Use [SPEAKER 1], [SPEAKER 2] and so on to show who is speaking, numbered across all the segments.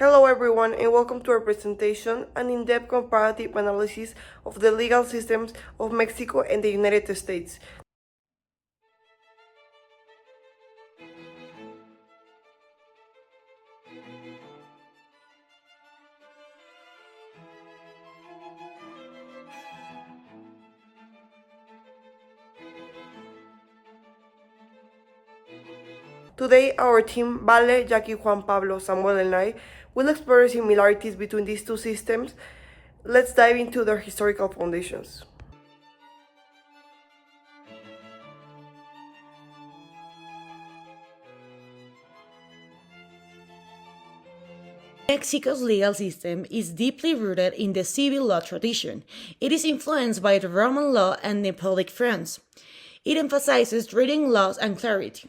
[SPEAKER 1] Hello, everyone, and welcome to our presentation an in depth comparative analysis of the legal systems of Mexico and the United States. Today, our team, Vale, Jackie, Juan Pablo, Samuel, and I, will explore similarities between these two systems. Let's dive into their historical foundations.
[SPEAKER 2] Mexico's legal system is deeply rooted in the civil law tradition. It is influenced by the Roman law and Napoleonic France. It emphasizes reading laws and clarity.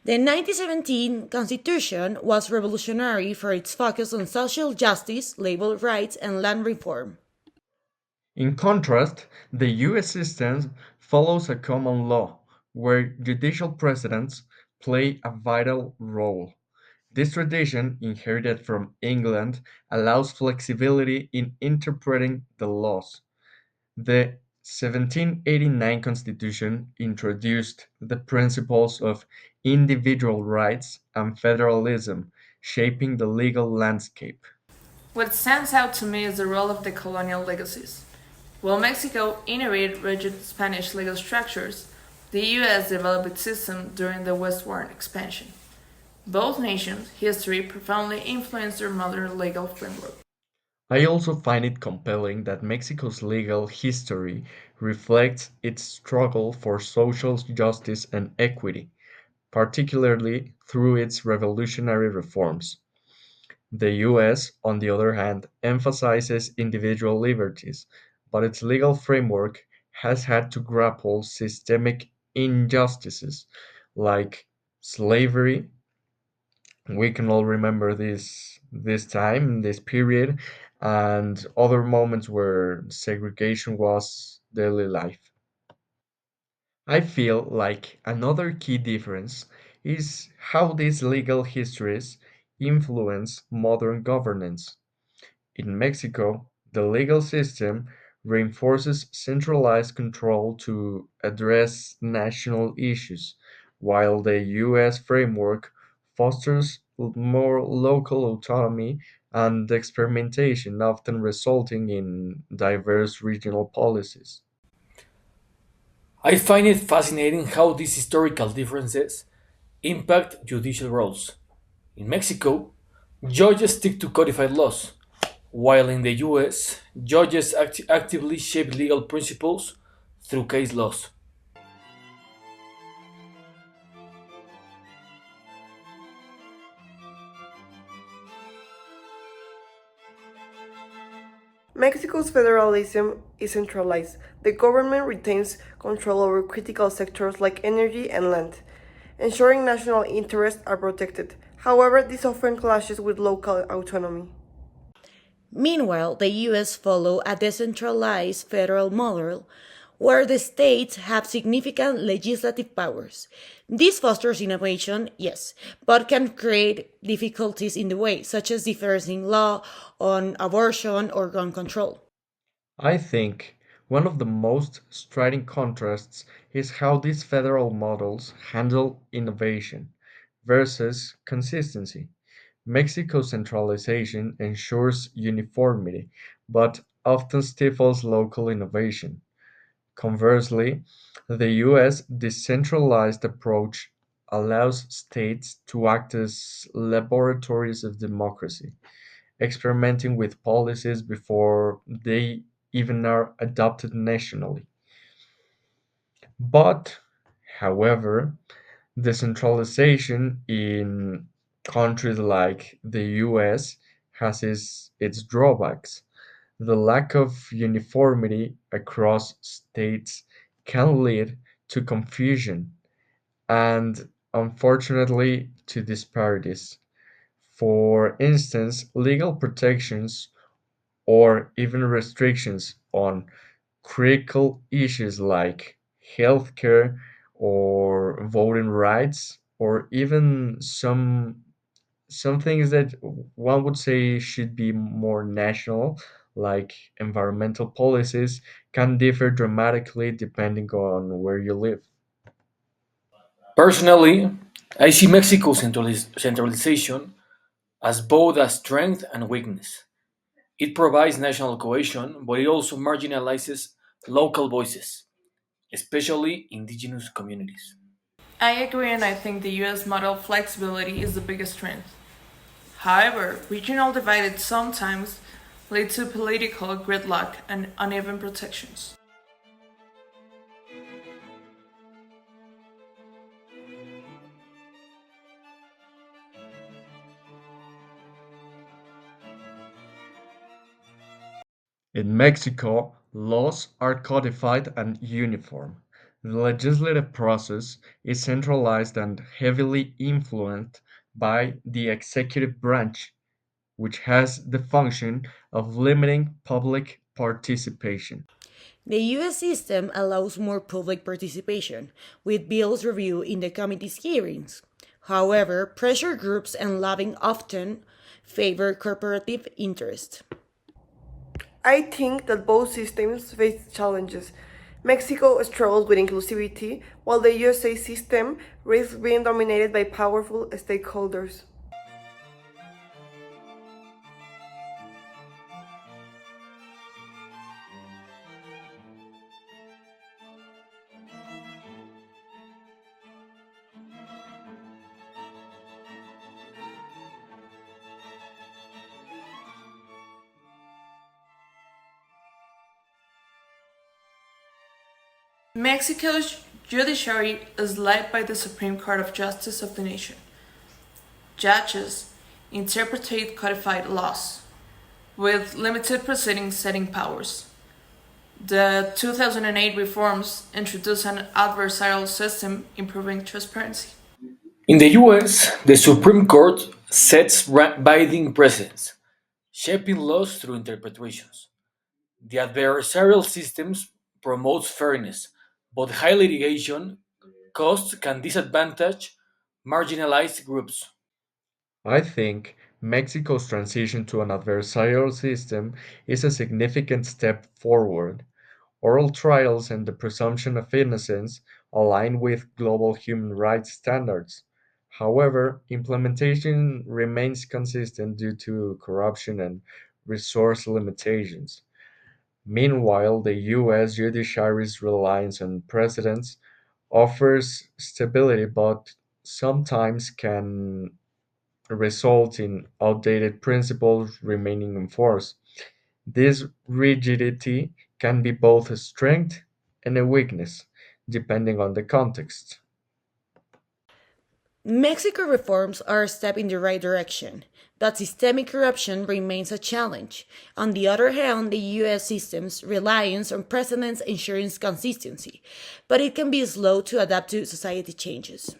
[SPEAKER 2] The 1917 Constitution was revolutionary for its focus on social justice, labor rights, and land reform.
[SPEAKER 3] In contrast, the US system follows a common law, where judicial precedents play a vital role. This tradition, inherited from England, allows flexibility in interpreting the laws. The 1789 Constitution introduced the principles of individual rights and federalism, shaping the legal landscape.
[SPEAKER 4] What stands out to me is the role of the colonial legacies. While Mexico inherited rigid Spanish legal structures, the US developed its system during the westward expansion. Both nations' history profoundly influenced their modern legal framework.
[SPEAKER 3] I also find it compelling that Mexico's legal history reflects its struggle for social justice and equity, particularly through its revolutionary reforms. The US, on the other hand, emphasizes individual liberties, but its legal framework has had to grapple systemic injustices like slavery. We can all remember this time, this period, and other moments where segregation was daily life. I feel like another key difference is how these legal histories influence modern governance. In Mexico, the legal system reinforces centralized control to address national issues, while the US framework fosters more local autonomy and experimentation, often resulting in diverse regional policies.
[SPEAKER 5] I find it fascinating how these historical differences impact judicial roles. In Mexico, judges stick to codified laws, while in the US, judges actively shape legal principles through case laws.
[SPEAKER 1] Mexico's federalism is centralized. The government retains control over critical sectors like energy and land, ensuring national interests are protected. However, this often clashes with local autonomy.
[SPEAKER 2] Meanwhile, the US follow a decentralized federal model where the states have significant legislative powers. This fosters innovation, yes, but can create difficulties in the way, such as differing law on abortion or gun control.
[SPEAKER 3] I think one of the most striking contrasts is how these federal models handle innovation versus consistency. Mexico's centralization ensures uniformity, but often stifles local innovation. Conversely, the US decentralized approach allows states to act as laboratories of democracy, experimenting with policies before they even are adopted nationally. But, however, decentralization in countries like the US has its drawbacks. The lack of uniformity across states can lead to confusion and, unfortunately, to disparities. For instance, legal protections or even restrictions on critical issues like healthcare or voting rights or even some Some things that one would say should be more national, like environmental policies, can differ dramatically depending on where you live.
[SPEAKER 5] Personally, I see Mexico's centralization as both a strength and weakness. It provides national cohesion, but it also marginalizes local voices, especially indigenous communities.
[SPEAKER 4] I agree, and I think the US model flexibility is the biggest strength. However, regional divides sometimes lead to political gridlock and uneven protections.
[SPEAKER 3] In Mexico, laws are codified and uniform. The legislative process is centralized and heavily influenced by the executive branch, which has the function of limiting public participation.
[SPEAKER 2] The US system allows more public participation, with bills reviewed in the committee's hearings. However, pressure groups and lobbying often favor corporative interest.
[SPEAKER 1] I think that both systems face challenges. Mexico struggles with inclusivity, while the USA system risks being dominated by powerful stakeholders.
[SPEAKER 4] Mexico's judiciary is led by the Supreme Court of Justice of the nation. Judges interpret codified laws, with limited proceeding setting powers. The 2008 reforms introduced an adversarial system improving transparency.
[SPEAKER 5] In the US, the Supreme Court sets binding precedents, shaping laws through interpretations. The adversarial systems promotes fairness, but high litigation costs can disadvantage marginalized groups.
[SPEAKER 3] I think Mexico's transition to an adversarial system is a significant step forward. Oral trials and the presumption of innocence align with global human rights standards. However, implementation remains consistent due to corruption and resource limitations. Meanwhile, the US judiciary's reliance on precedents offers stability but sometimes can result in outdated principles remaining in force. This rigidity can be both a strength and a weakness, depending on the context.
[SPEAKER 2] Mexico reforms are a step in the right direction, but systemic corruption remains a challenge. On the other hand, the US system's reliance on precedents ensures consistency, but it can be slow to adapt to society changes.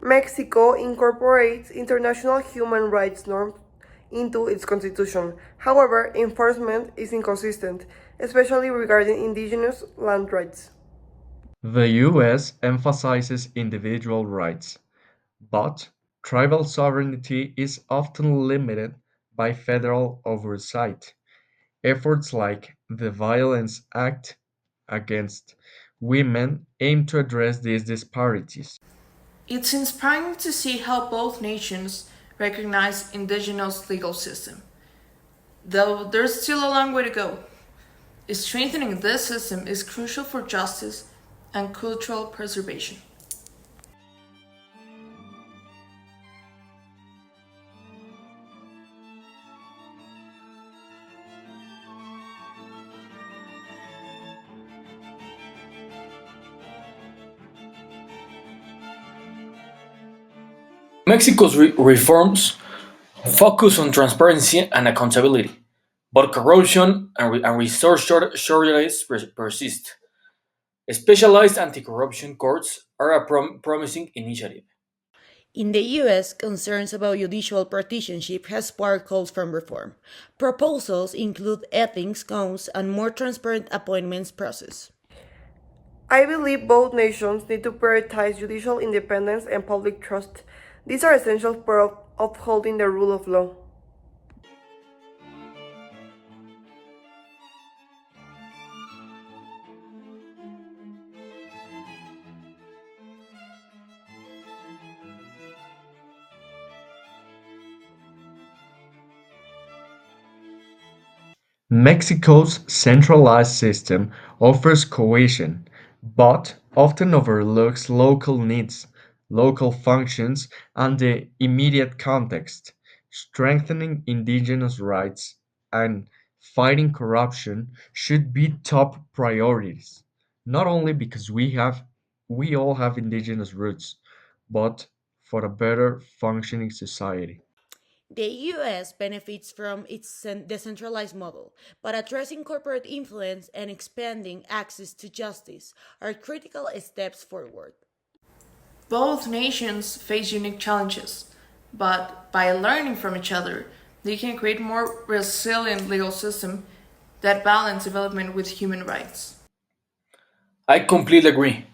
[SPEAKER 1] Mexico incorporates international human rights norms into its constitution. However, enforcement is inconsistent, especially regarding indigenous land rights.
[SPEAKER 3] The US emphasizes individual rights, but tribal sovereignty is often limited by federal oversight. Efforts like the Violence Act against women aim to address these disparities.
[SPEAKER 4] It's inspiring to see how both nations recognize indigenous legal system, though there's still a long way to go. Strengthening this system is crucial for justice and cultural preservation.
[SPEAKER 5] Mexico's reforms focus on transparency and accountability, but corruption and resource shortages persist. Specialized anti corruption courts are a promising initiative.
[SPEAKER 2] In the US, concerns about judicial partisanship has sparked calls for reform. Proposals include ethics codes and more transparent appointments process.
[SPEAKER 1] I believe both nations need to prioritize judicial independence and public trust. These are essential for upholding the rule of law.
[SPEAKER 3] Mexico's centralized system offers cohesion, but often overlooks local needs, local functions, and the immediate context. Strengthening indigenous rights and fighting corruption should be top priorities, not only because we all have indigenous roots, but for a better functioning society.
[SPEAKER 2] The US benefits from its decentralized model, but addressing corporate influence and expanding access to justice are critical steps forward.
[SPEAKER 4] Both nations face unique challenges, but by learning from each other, they can create more resilient legal system that balance development with human rights.
[SPEAKER 5] I completely agree.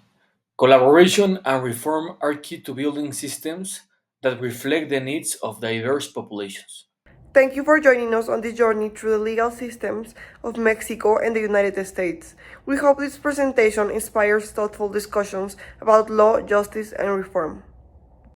[SPEAKER 5] Collaboration and reform are key to building systems that reflect the needs of diverse populations.
[SPEAKER 1] Thank you for joining us on this journey through the legal systems of Mexico and the United States. We hope this presentation inspires thoughtful discussions about law, justice, and reform.